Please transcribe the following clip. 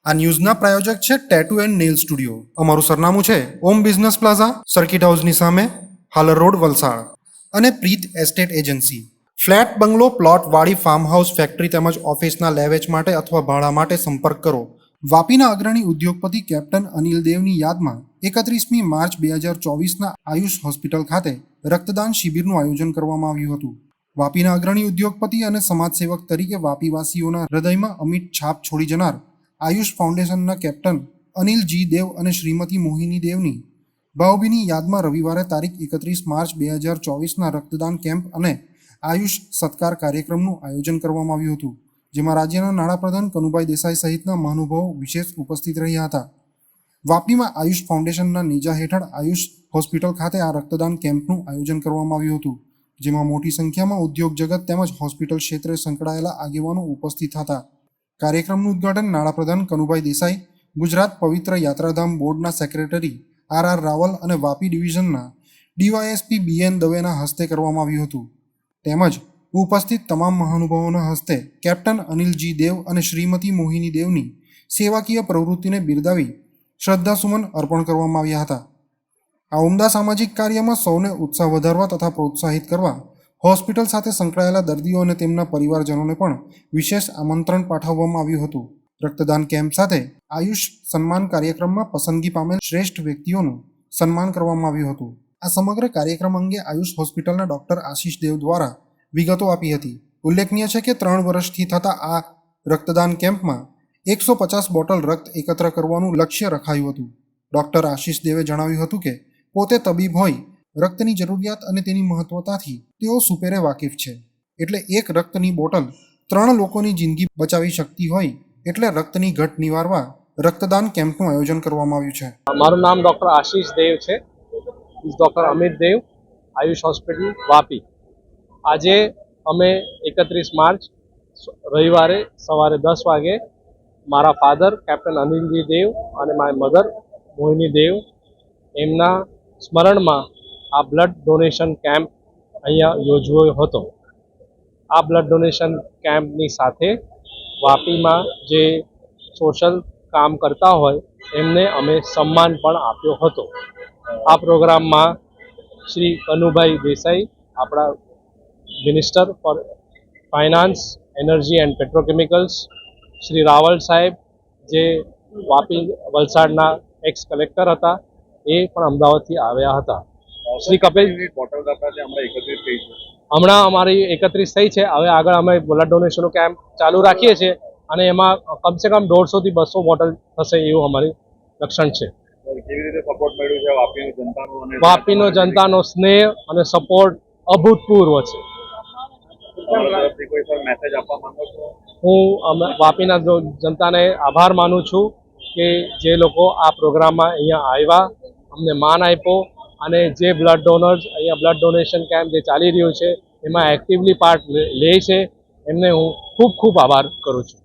આ ન્યૂઝના પ્રાયોજક છે tattoo and nail studio. અમારું સરનામું છે ઓમ બિઝનેસ પ્લાઝા, સર્કિટ હાઉસની સામે, હાલર રોડ, વલસાડ. અને પ્રીત એસ્ટેટ એજન્સી. ફ્લેટ, બંગલો, પ્લોટ, વાડી, ફાર્મ હાઉસ, ફેક્ટરી તેમજ ઓફિસના લેવેચ માટે અથવા ભાડા માટે સંપર્ક કરો. વાપીના અગ્રણી ઉદ્યોગપતિ કેપ્ટન અનિલ દેવની યાદમાં 31મી માર્ચ 2024ના આયુષ હોસ્પિટલ ખાતે રક્તદાન શિબિરનું આયોજન કરવામાં આવ્યું હતું. વાપીના અગ્રણી ઉદ્યોગપતિ અને સમાજસેવક તરીકે વાપીવાસીઓના હૃદયમાં અમિટ છાપ છોડી જનાર આયુષ ફાઉન્ડેશનના કેપ્ટન અનિલ જી દેવ અને શ્રીમતી મોહિની દેવની ભાવભીની યાદમાં રવિવારે તારીખ 31 માર્ચ 2024ના રક્તદાન કેમ્પ અને આયુષ સત્કાર કાર્યક્રમનું આયોજન કરવામાં આવ્યું હતું, જેમાં રાજ્યના નાણાપ્રધાન કનુભાઈ દેસાઈ સહિતના મહાનુભાવો વિશેષ ઉપસ્થિત રહ્યા હતા. વાપીમાં આયુષ ફાઉન્ડેશનના નેજા હેઠળ આયુષ હોસ્પિટલ ખાતે આ રક્તદાન કેમ્પનું આયોજન કરવામાં આવ્યું હતું, જેમાં મોટી સંખ્યામાં ઉદ્યોગ જગત તેમજ હોસ્પિટલ ક્ષેત્રે સંકળાયેલા આગેવાનો ઉપસ્થિત હતા. કાર્યક્રમનું ઉદ્ઘાટન નાણાપ્રધાન કનુભાઈ દેસાઈ, ગુજરાત પવિત્ર યાત્રાધામ બોર્ડના સેક્રેટરી આર રાવલ અને વાપી ડિવિઝનના ડીવાયએસપી બીએન દવેના હસ્તે કરવામાં આવ્યું હતું. તેમજ ઉપસ્થિત તમામ મહાનુભાવોના હસ્તે કેપ્ટન અનિલજી દેવ અને શ્રીમતી મોહિની દેવની સેવાકીય પ્રવૃત્તિને બિરદાવી શ્રદ્ધાસુમન અર્પણ કરવામાં આવ્યા હતા. આ ઉમદા સામાજિક કાર્યમાં સૌને ઉત્સાહ વધારવા તથા પ્રોત્સાહિત કરવા હોસ્પિટલ સાથે સંકળાયેલા દર્દીઓ અને તેમના પરિવારજનોને પણ વિશેષ આમંત્રણ પાઠવવામાં આવ્યું હતું. રક્તદાન કેમ્પ સાથે આયુષ સન્માન કાર્યક્રમમાં પસંદગી પામેલ શ્રેષ્ઠ વ્યક્તિઓનું સન્માન કરવામાં આવ્યું હતું. આ સમગ્ર કાર્યક્રમ અંગે આયુષ હોસ્પિટલના ડોક્ટર આશીષ દેવ દ્વારા વિગતો આપી હતી. ઉલ્લેખનીય છે કે 3 વર્ષથી થતા આ રક્તદાન કેમ્પમાં 150 બોટલ રક્ત એકત્ર કરવાનું લક્ષ્ય રખાયું હતું. ડોક્ટર આશીષ દેવે જણાવ્યું હતું કે પોતે તબીબ હોય, રક્તની જરૂરિયાત અને તેની મહત્વતાથી તેઓ સુપેરે વાકેફ છે. એટલે એક રક્તની બોટલ 3 લોકોની જિંદગી બચાવી શકતી હોય, એટલે રક્તની ઘટ નિવારવા રક્તદાન કેમ્પનું આયોજન કરવામાં આવ્યું છે. મારું નામ ડોક્ટર આશીષ દેવ છે. ડોક્ટર અમિત દેવ, આયુષ હોસ્પિટલ વાપી. આજે અમે 31 માર્ચ રવિવારે સવારે 10 વાગે મારા ફાધર કેપ્ટન અનિલજી દેવ અને મારી મધર મોહિની દેવ એમના સ્મરણમાં આ બ્લડ ડોનેશન કેમ્પ અહીંયા યોજ્યો હતો. આ બ્લડ ડોનેશન કેમ્પની સાથે વાપીમાં જે સોશિયલ કામ કરતા હોય એમને અમે સન્માન પણ આપ્યો હતો. આ પ્રોગ્રામમાં શ્રી કનુભાઈ દેસાઈ, આપણા minister for finance, energy and petrochemicals, Shri Raval saheb જે વાપી વલસાડના એક્સ કલેક્ટર હતા, એ પણ અમદાવાદથી આવ્યા હતા. શ્રી કપિલ હમણાં અમારી 31 થઈ છે. હવે આગળ અમે બ્લડ ડોનેશનનો કેમ્પ ચાલુ રાખીએ છીએ અને એમાં કમસે કમ 150 થી 200 બોટલ થશે એવું અમારી લક્ષણ છે. વાપીનો જનતાનો સ્નેહ અને સપોર્ટ અભૂતપૂર્વ છે. હું વાપીના જનતાને આભાર માનું છું કે જે લોકો આ પ્રોગ્રામમાં અહીંયા આવ્યા, અમને માન આપ્યો અને જે બ્લડ ડોનર્સ અહીંયા બ્લડ ડોનેશન કેમ્પ જે ચાલી રહ્યું છે એમાં એક્ટિવલી પાર્ટ લે છે, એમને હું ખૂબ ખૂબ આભાર કરું છું.